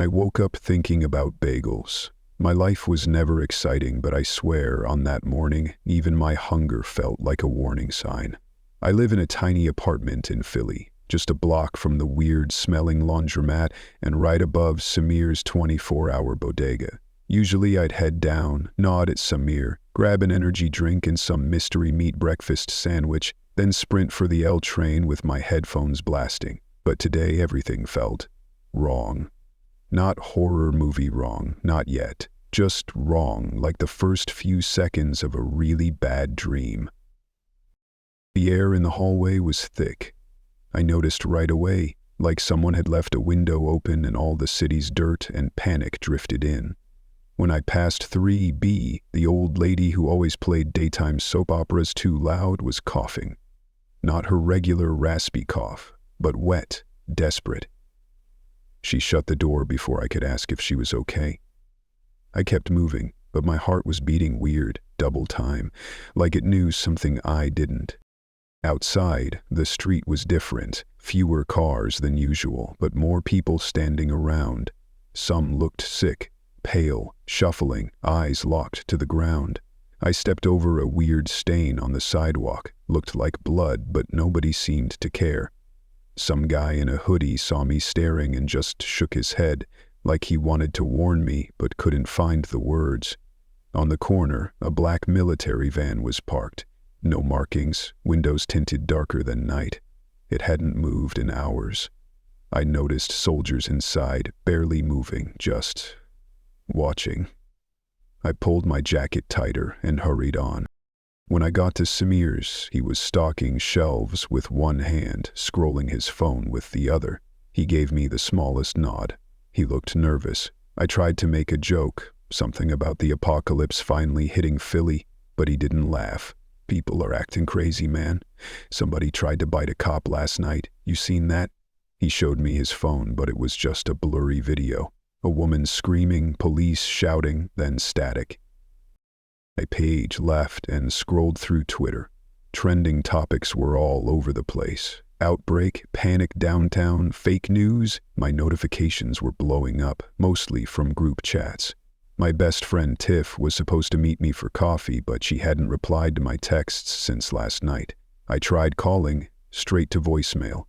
I woke up thinking about bagels. My life was never exciting, but I swear on that morning, even my hunger felt like a warning sign. I live in a tiny apartment in Philly, just a block from the weird-smelling laundromat and right above Samir's 24-hour bodega. Usually I'd head down, nod at Samir, grab an energy drink and some mystery meat breakfast sandwich, then sprint for the L train with my headphones blasting. But today everything felt wrong. Not horror movie wrong, not yet. Just wrong, like the first few seconds of a really bad dream. The air in the hallway was thick. I noticed right away, like someone had left a window open and all the city's dirt and panic drifted in. When I passed 3B, the old lady who always played daytime soap operas too loud was coughing. Not her regular raspy cough, but wet, desperate. She shut the door before I could ask if she was okay. I kept moving, but my heart was beating weird, double time, like it knew something I didn't. Outside, the street was different, fewer cars than usual, but more people standing around. Some looked sick, pale, shuffling, eyes locked to the ground. I stepped over a weird stain on the sidewalk, looked like blood, but nobody seemed to care. Some guy in a hoodie saw me staring and just shook his head, like he wanted to warn me but couldn't find the words. On the corner, a black military van was parked. No markings, windows tinted darker than night. It hadn't moved in hours. I noticed soldiers inside, barely moving, just watching. I pulled my jacket tighter and hurried on. When I got to Samir's, he was stocking shelves with one hand, scrolling his phone with the other. He gave me the smallest nod. He looked nervous. I tried to make a joke, something about the apocalypse finally hitting Philly, but he didn't laugh. People are acting crazy, man. Somebody tried to bite a cop last night. You seen that? He showed me his phone, but it was just a blurry video. A woman screaming, police shouting, then static. I page left and scrolled through Twitter. Trending topics were all over the place. Outbreak, panic downtown, fake news. My notifications were blowing up, mostly from group chats. My best friend Tiff was supposed to meet me for coffee, but she hadn't replied to my texts since last night. I tried calling, straight to voicemail.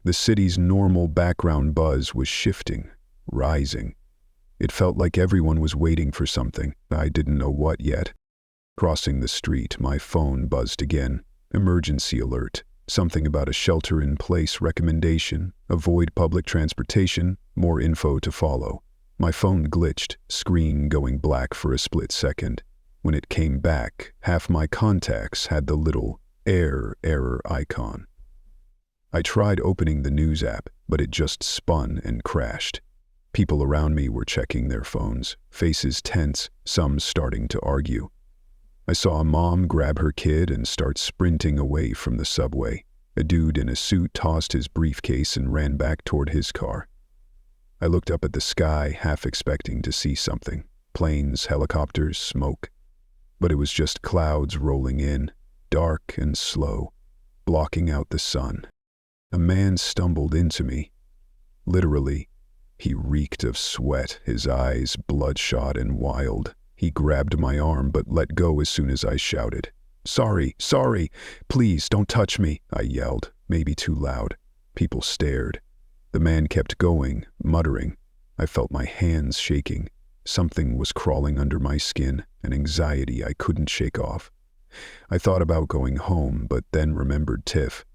The city's normal background buzz was shifting, rising. It felt like everyone was waiting for something. I didn't know what yet. Crossing the street, my phone buzzed again. Emergency alert. Something about a shelter-in-place recommendation. Avoid public transportation. More info to follow. My phone glitched, screen going black for a split second. When it came back, half my contacts had the little error icon. I tried opening the news app, but it just spun and crashed. People around me were checking their phones, faces tense, some starting to argue. I saw a mom grab her kid and start sprinting away from the subway. A dude in a suit tossed his briefcase and ran back toward his car. I looked up at the sky, half expecting to see something. Planes, helicopters, smoke. But it was just clouds rolling in, dark and slow, blocking out the sun. A man stumbled into me. Literally, he reeked of sweat, his eyes bloodshot and wild. He grabbed my arm but let go as soon as I shouted. Sorry, please don't touch me, I yelled, maybe too loud. People stared. The man kept going, muttering. I felt my hands shaking. Something was crawling under my skin, an anxiety I couldn't shake off. I thought about going home, but then remembered Tiff.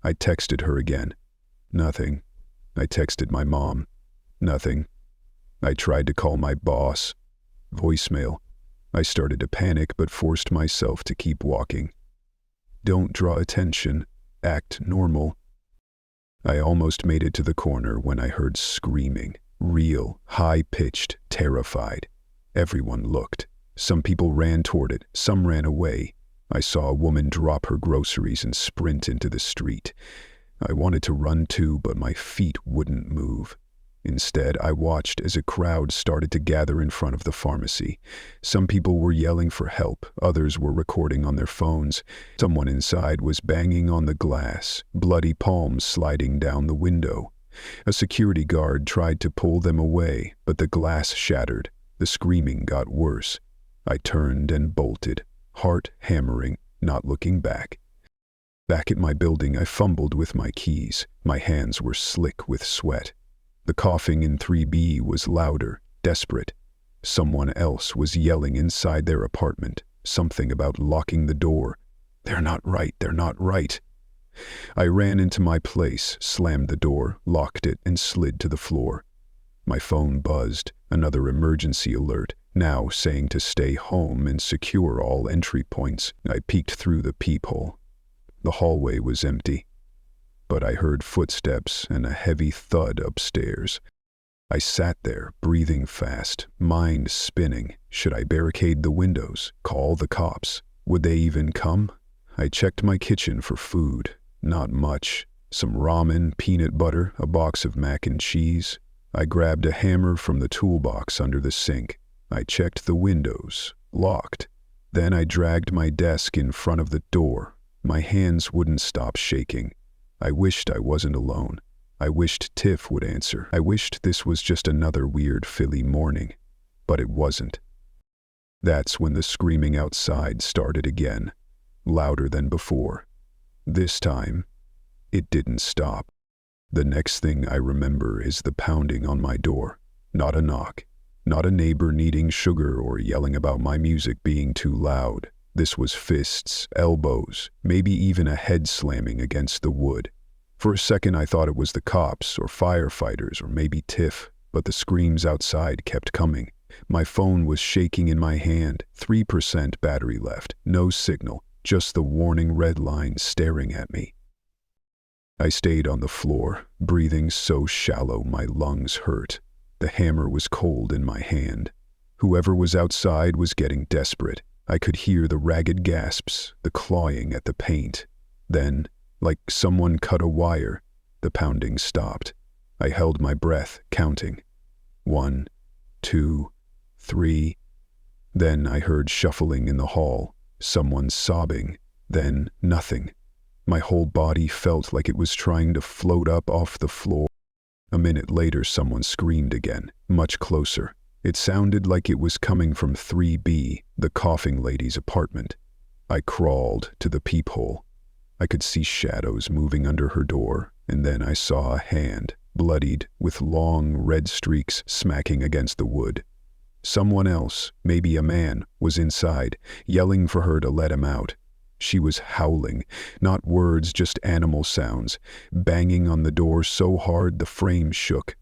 I texted her again. Nothing. I texted my mom. Nothing. I tried to call my boss. Voicemail. I started to panic but forced myself to keep walking. Don't draw attention. Act normal. I almost made it to the corner when I heard screaming. Real, high-pitched, terrified. Everyone looked. Some people ran toward it. Some ran away. I saw a woman drop her groceries and sprint into the street. I wanted to run too, but my feet wouldn't move. Instead, I watched as a crowd started to gather in front of the pharmacy. Some people were yelling for help, others were recording on their phones. Someone inside was banging on the glass, bloody palms sliding down the window. A security guard tried to pull them away, but the glass shattered. The screaming got worse. I turned and bolted, heart hammering, not looking back. Back at my building, I fumbled with my keys. My hands were slick with sweat. The coughing in 3B was louder, desperate. Someone else was yelling inside their apartment, something about locking the door. They're not right, they're not right. I ran into my place, slammed the door, locked it, and slid to the floor. My phone buzzed, another emergency alert, now saying to stay home and secure all entry points. I peeked through the peephole. The hallway was empty, but I heard footsteps and a heavy thud upstairs. I sat there, breathing fast, mind spinning. Should I barricade the windows? Call the cops? Would they even come? I checked my kitchen for food. Not much. Some ramen, peanut butter, a box of mac and cheese. I grabbed a hammer from the toolbox under the sink. I checked the windows. Locked. Then I dragged my desk in front of the door. My hands wouldn't stop shaking. I wished I wasn't alone. I wished Tiff would answer. I wished this was just another weird Philly morning. But it wasn't. That's when the screaming outside started again, louder than before. This time, it didn't stop. The next thing I remember is the pounding on my door. Not a knock. Not a neighbor needing sugar or yelling about my music being too loud. This was fists, elbows, maybe even a head slamming against the wood. For a second I thought it was the cops or firefighters or maybe Tiff, but the screams outside kept coming. My phone was shaking in my hand, 3% battery left, no signal, just the warning red line staring at me. I stayed on the floor, breathing so shallow my lungs hurt. The hammer was cold in my hand. Whoever was outside was getting desperate. I could hear the ragged gasps, the clawing at the paint. Then, like someone cut a wire, the pounding stopped. I held my breath, counting. 1, 2, 3. Then I heard shuffling in the hall, someone sobbing, then nothing. My whole body felt like it was trying to float up off the floor. A minute later, someone screamed again, much closer. It sounded like it was coming from 3B, the coughing lady's apartment. I crawled to the peephole. I could see shadows moving under her door, and then I saw a hand, bloodied, with long red streaks smacking against the wood. Someone else, maybe a man, was inside, yelling for her to let him out. She was howling, not words, just animal sounds, banging on the door so hard the frame shook.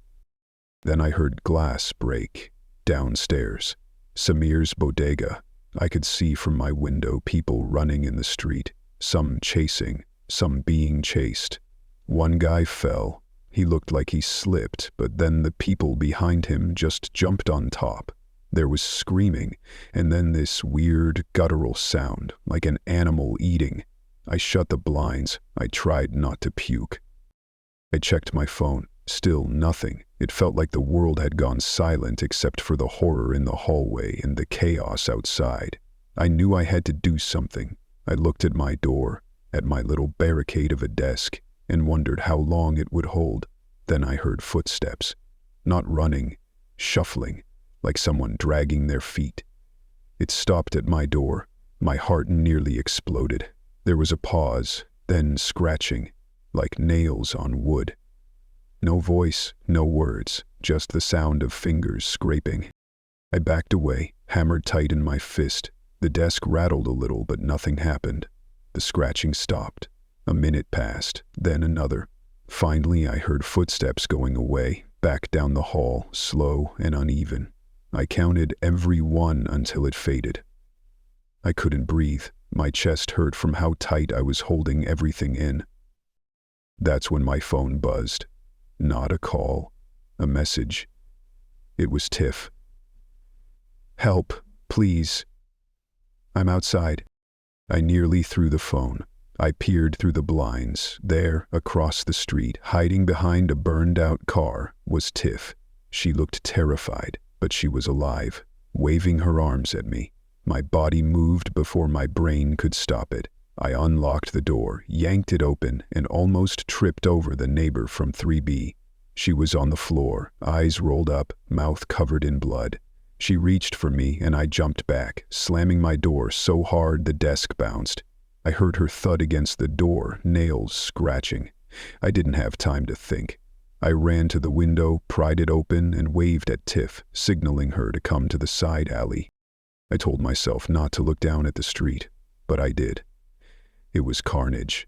Then I heard glass break. Downstairs, Samir's bodega. I could see from my window people running in the street, some chasing, some being chased. One guy fell. He looked like he slipped, but then the people behind him just jumped on top. There was screaming, and then this weird guttural sound, like an animal eating. I shut the blinds. I tried not to puke. I checked my phone. Still nothing. It felt like the world had gone silent except for the horror in the hallway and the chaos outside. I knew I had to do something. I looked at my door, at my little barricade of a desk, and wondered how long it would hold. Then I heard footsteps. Not running, shuffling, like someone dragging their feet. It stopped at my door. My heart nearly exploded. There was a pause, then scratching, like nails on wood. No voice, no words, just the sound of fingers scraping. I backed away, hammered tight in my fist. The desk rattled a little, but nothing happened. The scratching stopped. A minute passed, then another. Finally, I heard footsteps going away, back down the hall, slow and uneven. I counted every one until it faded. I couldn't breathe. My chest hurt from how tight I was holding everything in. That's when my phone buzzed. Not a call, a message. It was Tiff. "Help, please. I'm outside." I nearly threw the phone. I peered through the blinds. There, across the street, hiding behind a burned-out car, was Tiff. She looked terrified, but she was alive, waving her arms at me. My body moved before my brain could stop it. I unlocked the door, yanked it open, and almost tripped over the neighbor from 3B. She was on the floor, eyes rolled up, mouth covered in blood. She reached for me and I jumped back, slamming my door so hard the desk bounced. I heard her thud against the door, nails scratching. I didn't have time to think. I ran to the window, pried it open, and waved at Tiff, signaling her to come to the side alley. I told myself not to look down at the street, but I did. It was carnage.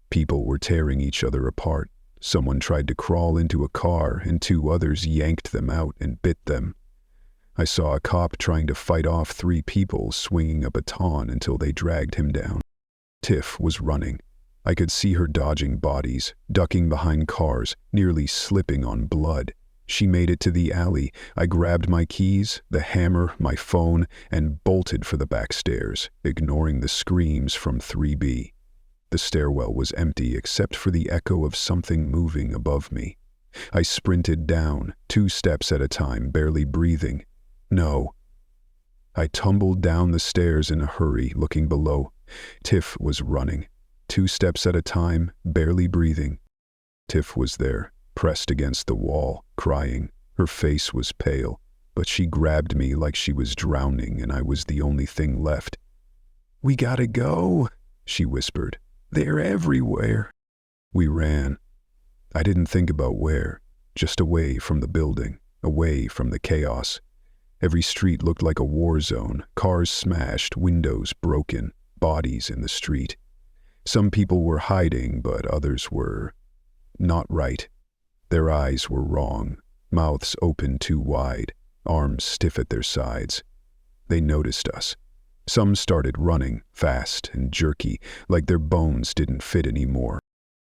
People were tearing each other apart. Someone tried to crawl into a car, and 2 others yanked them out and bit them. I saw a cop trying to fight off 3 people swinging a baton until they dragged him down. Tiff was running. I could see her dodging bodies, ducking behind cars, nearly slipping on blood. She made it to the alley. I grabbed my keys, the hammer, my phone, and bolted for the back stairs, ignoring the screams from 3B. The stairwell was empty except for the echo of something moving above me. I sprinted down, 2 steps at a time, barely breathing. No. I tumbled down the stairs in a hurry, looking below. Tiff was running, 2 steps at a time, barely breathing. Tiff was there, pressed against the wall, crying. Her face was pale, but she grabbed me like she was drowning and I was the only thing left. "We gotta go," she whispered. "They're everywhere." We ran. I didn't think about where, just away from the building, away from the chaos. Every street looked like a war zone, cars smashed, windows broken, bodies in the street. Some people were hiding, but others were not right. Their eyes were wrong, mouths open too wide, arms stiff at their sides. They noticed us. Some started running, fast and jerky, like their bones didn't fit anymore.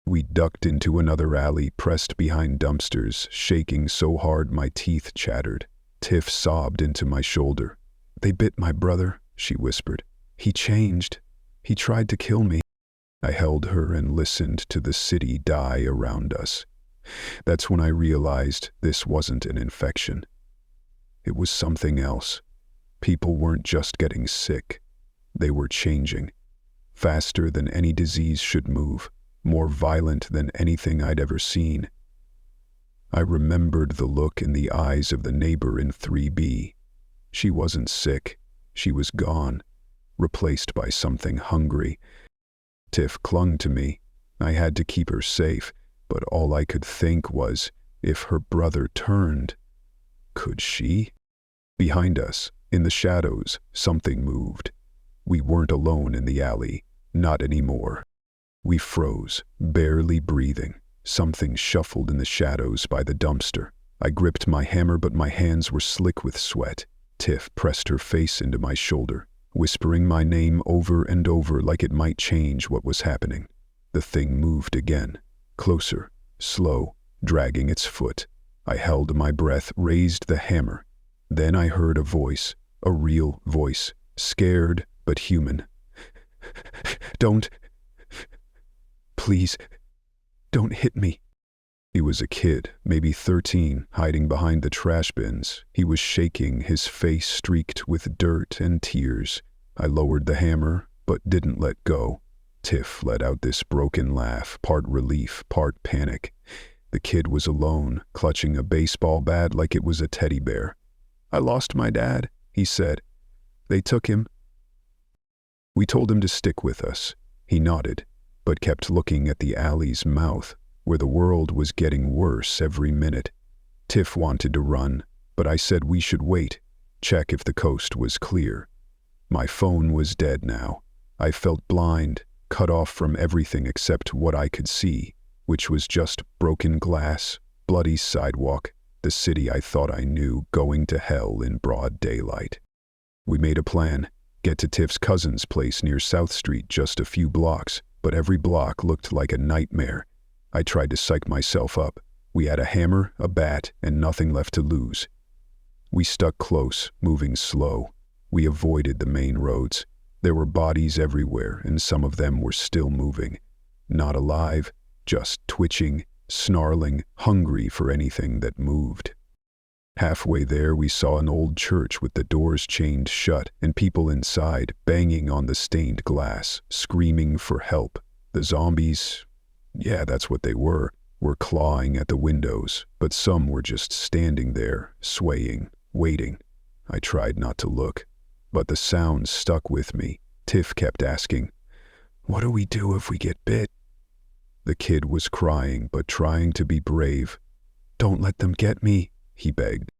We ducked into another alley, pressed behind dumpsters, shaking so hard my teeth chattered. Tiff sobbed into my shoulder. "They bit my brother," she whispered. "He changed. He tried to kill me." I held her and listened to the city die around us. That's when I realized this wasn't an infection. It was something else. People weren't just getting sick. They were changing. Faster than any disease should move. More violent than anything I'd ever seen. I remembered the look in the eyes of the neighbor in 3B. She wasn't sick. She was gone, replaced by something hungry. Tiff clung to me. I had to keep her safe, but all I could think was, if her brother turned, could she? Behind us, in the shadows, something moved. We weren't alone in the alley, not anymore. We froze, barely breathing. Something shuffled in the shadows by the dumpster. I gripped my hammer, but my hands were slick with sweat. Tiff pressed her face into my shoulder, whispering my name over and over like it might change what was happening. The thing moved again, closer, slow, dragging its foot. I held my breath, raised the hammer. Then I heard a voice, a real voice, scared but human. "Don't. Please. Don't hit me." He was a kid, maybe 13, hiding behind the trash bins. He was shaking, his face streaked with dirt and tears. I lowered the hammer, but didn't let go. Tiff let out this broken laugh, part relief, part panic. The kid was alone, clutching a baseball bat like it was a teddy bear. "I lost my dad," he said. "They took him." We told him to stick with us. He nodded, but kept looking at the alley's mouth, where the world was getting worse every minute. Tiff wanted to run, but I said we should wait, check if the coast was clear. My phone was dead now. I felt blind, cut off from everything except what I could see, which was just broken glass, bloody sidewalk, the city I thought I knew going to hell in broad daylight. We made a plan, get to Tiff's cousin's place near South Street, just a few blocks, but every block looked like a nightmare. I tried to psych myself up. We had a hammer, a bat, and nothing left to lose. We stuck close, moving slow. We avoided the main roads. There were bodies everywhere, and some of them were still moving. Not alive, just twitching, snarling, hungry for anything that moved. Halfway there, we saw an old church with the doors chained shut and people inside banging on the stained glass, screaming for help. The zombies, yeah, that's what they were were clawing at the windows, but some were just standing there, swaying, waiting. I tried not to look, but the sound stuck with me. Tiff kept asking, "What do we do if we get bit?" The kid was crying, but trying to be brave. "Don't let them get me," he begged.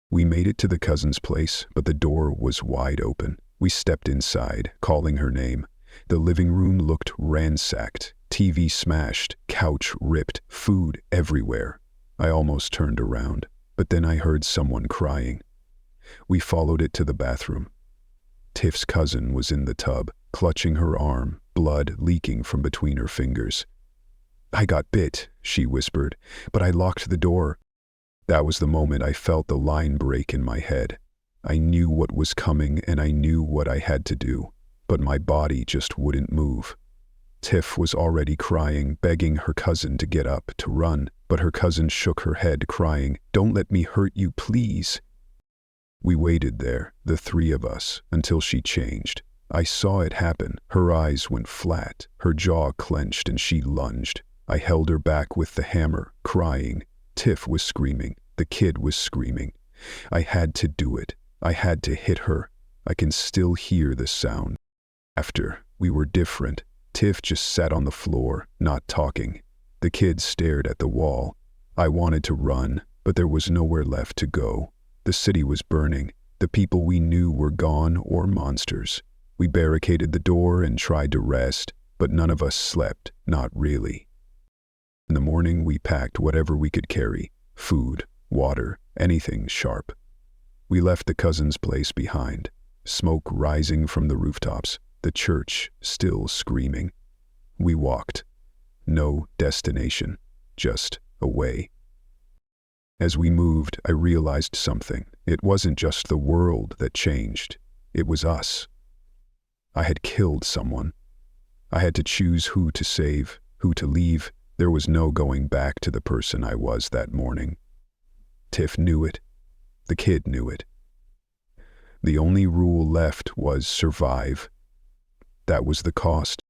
We made it to the cousin's place, but the door was wide open. We stepped inside, calling her name. The living room looked ransacked, TV smashed, couch ripped, food everywhere. I almost turned around, but then I heard someone crying. We followed it to the bathroom. Tiff's cousin was in the tub, clutching her arm, blood leaking from between her fingers. "I got bit," she whispered, "but I locked the door." That was the moment I felt the line break in my head. I knew what was coming and I knew what I had to do, but my body just wouldn't move. Tiff was already crying, begging her cousin to get up, to run, but her cousin shook her head, crying, "Don't let me hurt you, please." We waited there, the three of us, until she changed. I saw it happen. Her eyes went flat, her jaw clenched, and she lunged. I held her back with the hammer, crying. Tiff was screaming. The kid was screaming. I had to do it. I had to hit her. I can still hear the sound. After, we were different. Tiff just sat on the floor, not talking. The kid stared at the wall. I wanted to run, but there was nowhere left to go. The city was burning. The people we knew were gone or monsters. We barricaded the door and tried to rest, but none of us slept, not really. In the morning, we packed whatever we could carry, food, water, anything sharp. We left the cousin's place behind, smoke rising from the rooftops, the church still screaming. We walked. No destination, just away. As we moved, I realized something. It wasn't just the world that changed. It was us. I had killed someone. I had to choose who to save, who to leave. There was no going back to the person I was that morning. Tiff knew it. The kid knew it. The only rule left was survive. That was the cost.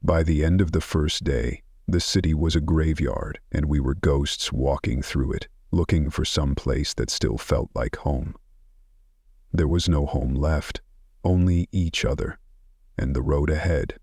By the end of the first day, the city was a graveyard, and we were ghosts walking through it, looking for some place that still felt like home. There was no home left, only each other, and the road ahead